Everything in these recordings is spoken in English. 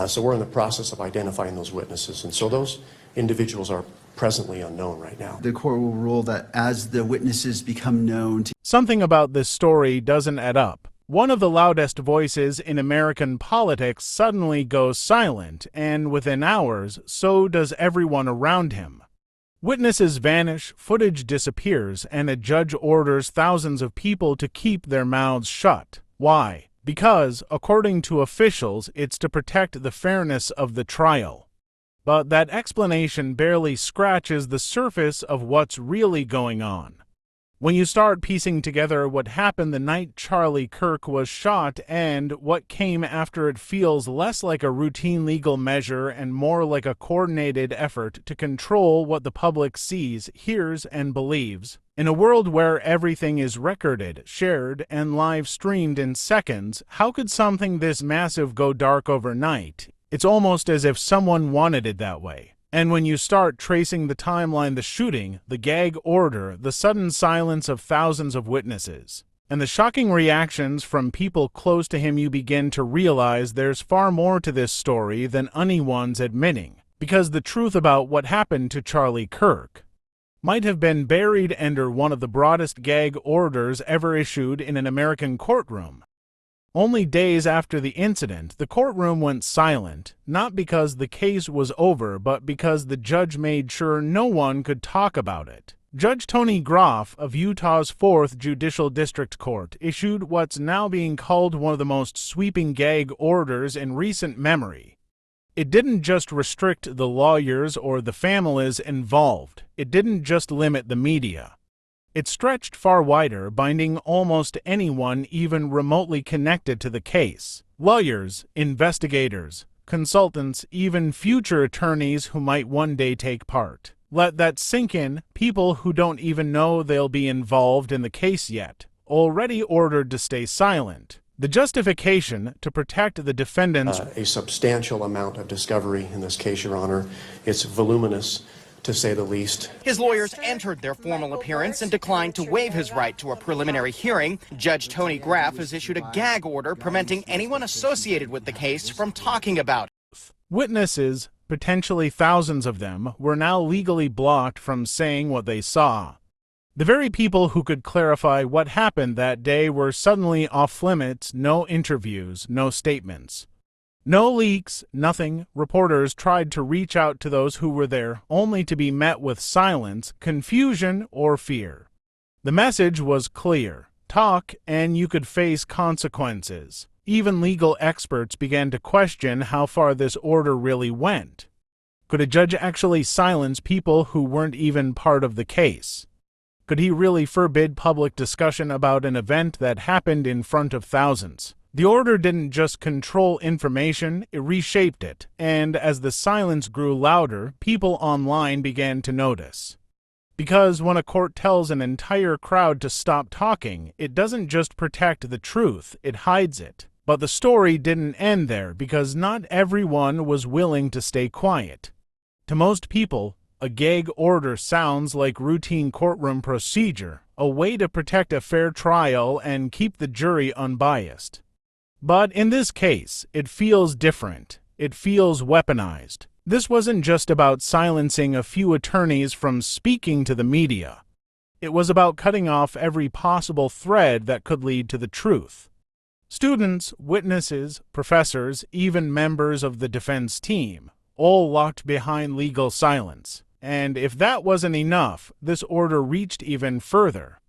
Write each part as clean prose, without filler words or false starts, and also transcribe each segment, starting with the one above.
So we're in the process of identifying those witnesses. And so those individuals are presently unknown right now. The court will rule that as the witnesses become known. Something about this story doesn't add up. One of the loudest voices in American politics suddenly goes silent, and within hours, so does everyone around him. Witnesses vanish, footage disappears, and a judge orders thousands of people to keep their mouths shut. Why? Because, according to officials, it's to protect the fairness of the trial. But that explanation barely scratches the surface of what's really going on. When you start piecing together what happened the night Charlie Kirk was shot and what came after, it feels less like a routine legal measure and more like a coordinated effort to control what the public sees, hears, and believes. In a world where everything is recorded, shared, and live-streamed in seconds, how could something this massive go dark overnight? It's almost as if someone wanted it that way. And when you start tracing the timeline, the shooting, the gag order, the sudden silence of thousands of witnesses, and the shocking reactions from people close to him, you begin to realize there's far more to this story than anyone's admitting. Because the truth about what happened to Charlie Kirk might have been buried under one of the broadest gag orders ever issued in an American courtroom. Only days after the incident, the courtroom went silent, not because the case was over, but because the judge made sure no one could talk about it. Judge Tony Groff of Utah's 4th Judicial District Court issued what's now being called one of the most sweeping gag orders in recent memory. It didn't just restrict the lawyers or the families involved. It didn't just limit the media. It stretched far wider, binding almost anyone even remotely connected to the case. Lawyers, investigators, consultants, even future attorneys who might one day take part. Let that sink in. People who don't even know they'll be involved in the case yet, already ordered to stay silent. The justification: to protect the defendants. A substantial amount of discovery in this case, Your Honor. It's voluminous, to say the least. His lawyers entered their formal appearance and declined to waive his right to a preliminary hearing. Judge Tony Groff has issued a gag order preventing anyone associated with the case from talking about it. Witnesses, potentially thousands of them, were now legally blocked from saying what they saw. The very people who could clarify what happened that day were suddenly off limits. No interviews, no statements. No leaks, nothing. Reporters tried to reach out to those who were there, only to be met with silence, confusion, or fear. The message was clear: talk, and you could face consequences. Even legal experts began to question how far this order really went. Could a judge actually silence people who weren't even part of the case? Could he really forbid public discussion about an event that happened in front of thousands? The order didn't just control information, it reshaped it, and as the silence grew louder, people online began to notice. Because when a court tells an entire crowd to stop talking, it doesn't just protect the truth, it hides it. But the story didn't end there, because not everyone was willing to stay quiet. To most people, a gag order sounds like routine courtroom procedure, a way to protect a fair trial and keep the jury unbiased. But in this case, it feels different. It feels weaponized. This wasn't just about silencing a few attorneys from speaking to the media. It was about cutting off every possible thread that could lead to the truth. Students, witnesses, professors, even members of the defense team, all locked behind legal silence. And if that wasn't enough, this order reached even further.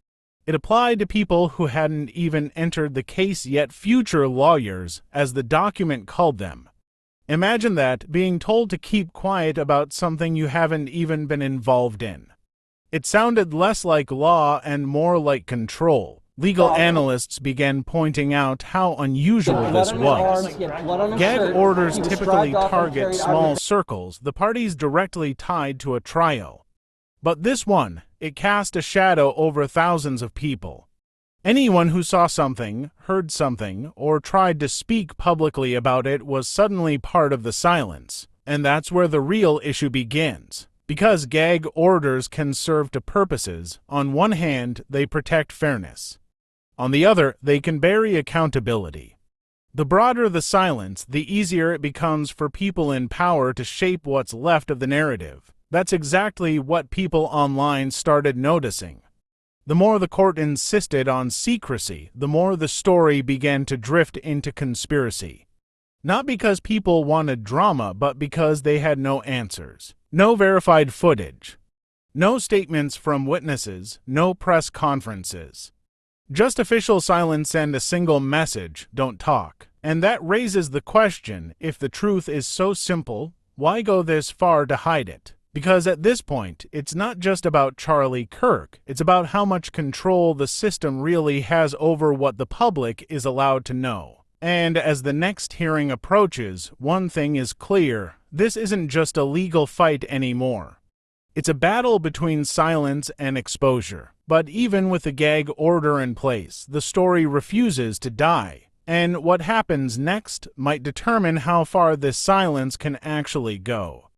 It applied to people who hadn't even entered the case yet, future lawyers, as the document called them. Imagine that, being told to keep quiet about something you haven't even been involved in. It sounded less like law and more like control. Legal analysts began pointing out how unusual this was. Gag orders typically target small circles, the parties directly tied to a trial. But this one, it cast a shadow over thousands of people. Anyone who saw something, heard something, or tried to speak publicly about it was suddenly part of the silence. And that's where the real issue begins. Because gag orders can serve two purposes. On one hand, they protect fairness. On the other, they can bury accountability. The broader the silence, the easier it becomes for people in power to shape what's left of the narrative. That's exactly what people online started noticing. The more the court insisted on secrecy, the more the story began to drift into conspiracy. Not because people wanted drama, but because they had no answers. No verified footage. No statements from witnesses, no press conferences. Just official silence and a single message, don't talk. And that raises the question, if the truth is so simple, why go this far to hide it? Because at this point, it's not just about Charlie Kirk, it's about how much control the system really has over what the public is allowed to know. And as the next hearing approaches, one thing is clear, this isn't just a legal fight anymore. It's a battle between silence and exposure. But even with the gag order in place, the story refuses to die. And what happens next might determine how far this silence can actually go.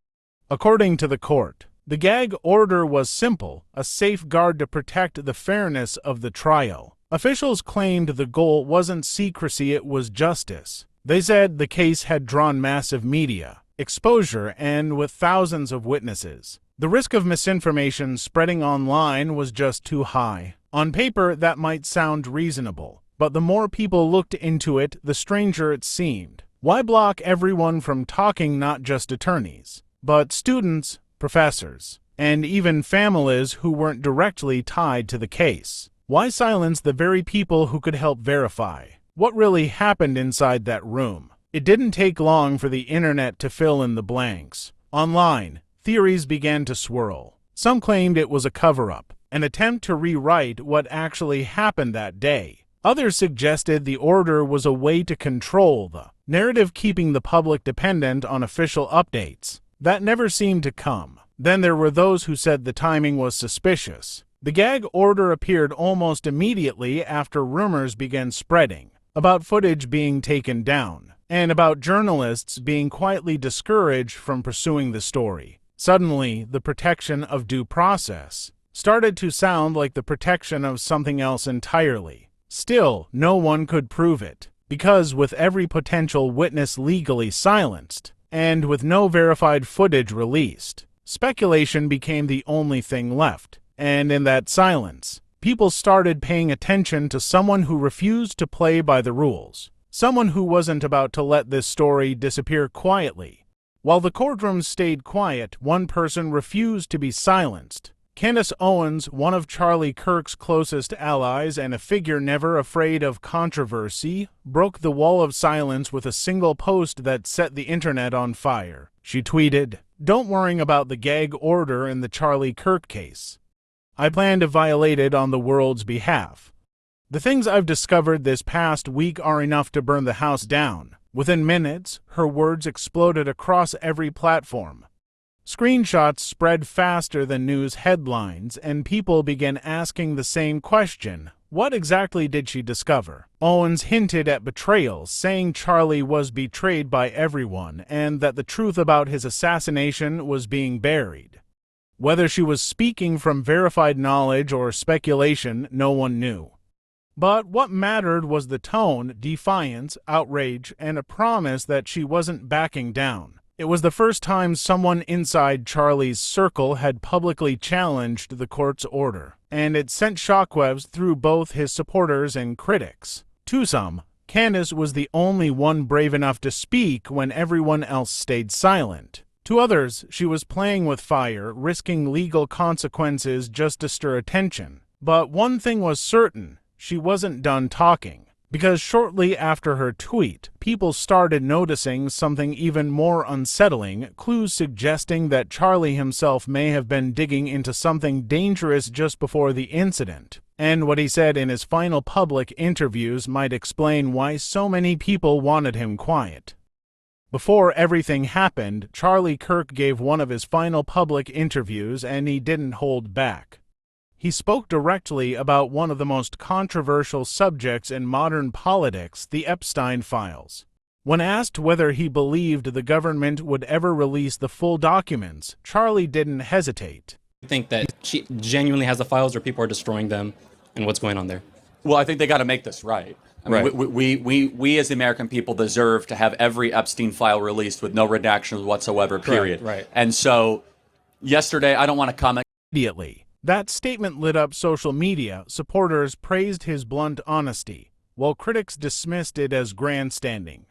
According to the court, the gag order was simple, a safeguard to protect the fairness of the trial. Officials claimed the goal wasn't secrecy, it was justice. They said the case had drawn massive media exposure and with thousands of witnesses. The risk of misinformation spreading online was just too high. On paper, that might sound reasonable, but the more people looked into it, the stranger it seemed. Why block everyone from talking, not just attorneys, but students, professors, and even families who weren't directly tied to the case? Why silence the very people who could help verify what really happened inside that room? It didn't take long for the internet to fill in the blanks. Online, theories began to swirl. Some claimed it was a cover-up, an attempt to rewrite what actually happened that day. Others suggested the order was a way to control the narrative, keeping the public dependent on official updates. That never seemed to come. Then there were those who said the timing was suspicious. The gag order appeared almost immediately after rumors began spreading about footage being taken down and about journalists being quietly discouraged from pursuing the story. Suddenly, the protection of due process started to sound like the protection of something else entirely. Still, no one could prove it, because with every potential witness legally silenced, and with no verified footage released, speculation became the only thing left. And in that silence, people started paying attention to someone who refused to play by the rules, someone who wasn't about to let this story disappear quietly. While the courtroom stayed quiet, one person refused to be silenced. Candace Owens, one of Charlie Kirk's closest allies and a figure never afraid of controversy, broke the wall of silence with a single post that set the internet on fire. She tweeted, "Don't worry about the gag order in the Charlie Kirk case. I plan to violate it on the world's behalf. The things I've discovered this past week are enough to burn the house down." Within minutes, her words exploded across every platform. Screenshots spread faster than news headlines, and people began asking the same question: what exactly did she discover? Owens hinted at betrayal, saying Charlie was betrayed by everyone and that the truth about his assassination was being buried. Whether she was speaking from verified knowledge or speculation, no one knew. But what mattered was the tone, defiance, outrage, and a promise that she wasn't backing down. It was the first time someone inside Charlie's circle had publicly challenged the court's order, and it sent shockwaves through both his supporters and critics. To some, Candace was the only one brave enough to speak when everyone else stayed silent. To others, she was playing with fire, risking legal consequences just to stir attention. But one thing was certain: she wasn't done talking. Because shortly after her tweet, people started noticing something even more unsettling, clues suggesting that Charlie himself may have been digging into something dangerous just before the incident. And what he said in his final public interviews might explain why so many people wanted him quiet. Before everything happened, Charlie Kirk gave one of his final public interviews, and he didn't hold back. He spoke directly about one of the most controversial subjects in modern politics, the Epstein files. When asked whether he believed the government would ever release the full documents, Charlie didn't hesitate. I think that she genuinely has the files, or people are destroying them, and what's going on there? Well, I think they got to make this right. I mean, Right. we as the American people deserve to have every Epstein file released with no redactions whatsoever, period. right. And so yesterday, I don't want to comment. Immediately. That statement lit up social media. Supporters praised his blunt honesty, while critics dismissed it as grandstanding.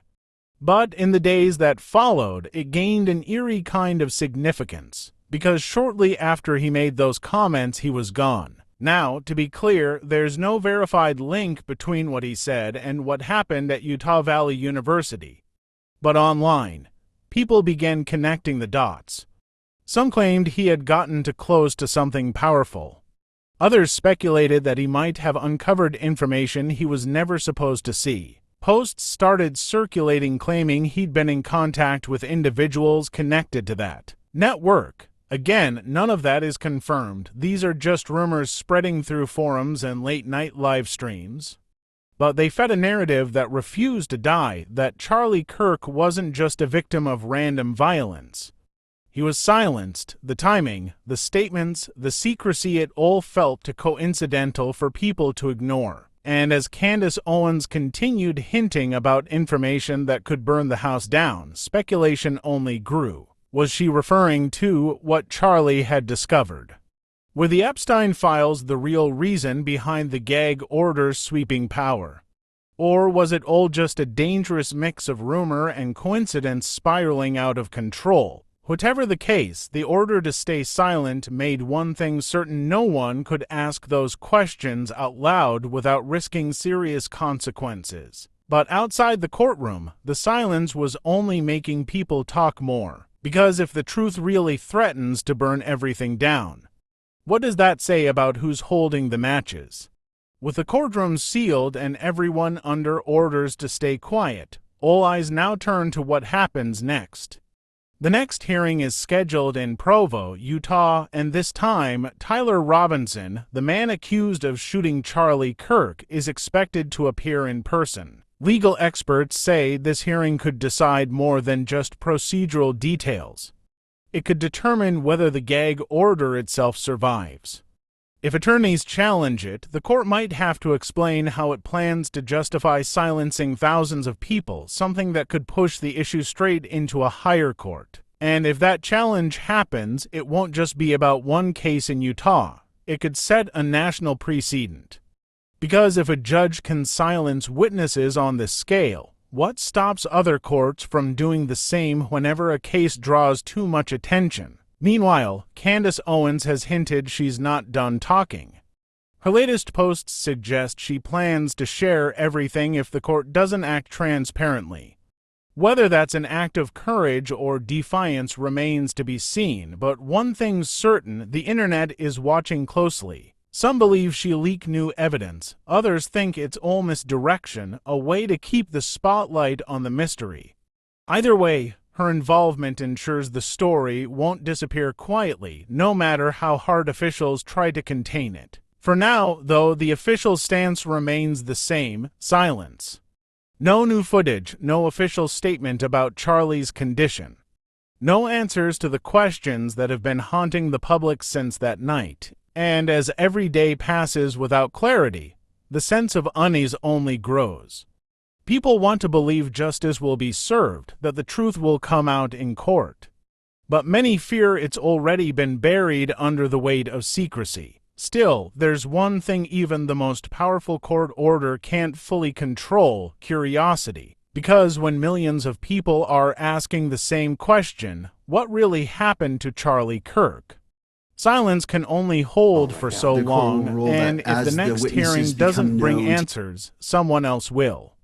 But in the days that followed, it gained an eerie kind of significance, because shortly after he made those comments, he was gone. Now, to be clear, there's no verified link between what he said and what happened at Utah Valley University. But online, people began connecting the dots. Some claimed he had gotten too close to something powerful. Others speculated that he might have uncovered information he was never supposed to see. Posts started circulating claiming he'd been in contact with individuals connected to that network. Again, none of that is confirmed. These are just rumors spreading through forums and late-night live streams. But they fed a narrative that refused to die, that Charlie Kirk wasn't just a victim of random violence. He was silenced. The timing, the statements, the secrecy, it all felt too coincidental for people to ignore. And as Candace Owens continued hinting about information that could burn the house down, speculation only grew. Was she referring to what Charlie had discovered? Were the Epstein files the real reason behind the gag order's sweeping power? Or was it all just a dangerous mix of rumor and coincidence spiraling out of control? Whatever the case, the order to stay silent made one thing certain: no one could ask those questions out loud without risking serious consequences. But outside the courtroom, the silence was only making people talk more. Because if the truth really threatens to burn everything down, what does that say about who's holding the matches? With the courtroom sealed and everyone under orders to stay quiet, all eyes now turn to what happens next. The next hearing is scheduled in Provo, Utah, and this time, Tyler Robinson, the man accused of shooting Charlie Kirk, is expected to appear in person. Legal experts say this hearing could decide more than just procedural details. It could determine whether the gag order itself survives. If attorneys challenge it, the court might have to explain how it plans to justify silencing thousands of people, something that could push the issue straight into a higher court. And if that challenge happens, it won't just be about one case in Utah. It could set a national precedent. Because if a judge can silence witnesses on this scale, what stops other courts from doing the same whenever a case draws too much attention? Meanwhile, Candace Owens has hinted she's not done talking. Her latest posts suggest she plans to share everything if the court doesn't act transparently. Whether that's an act of courage or defiance remains to be seen, but one thing's certain: the internet is watching closely. Some believe she leaked new evidence. Others think it's all misdirection, a way to keep the spotlight on the mystery. Either way, her involvement ensures the story won't disappear quietly, no matter how hard officials try to contain it. For now, though, the official stance remains the same: silence. No new footage, no official statement about Charlie's condition. No answers to the questions that have been haunting the public since that night. And as every day passes without clarity, the sense of unease only grows. People want to believe justice will be served, that the truth will come out in court. But many fear it's already been buried under the weight of secrecy. Still, there's one thing even the most powerful court order can't fully control: curiosity. Because when millions of people are asking the same question, what really happened to Charlie Kirk? Silence can only hold for so The court will long, rule and that if as the the next witnesses hearing become doesn't bring known- answers, someone else will.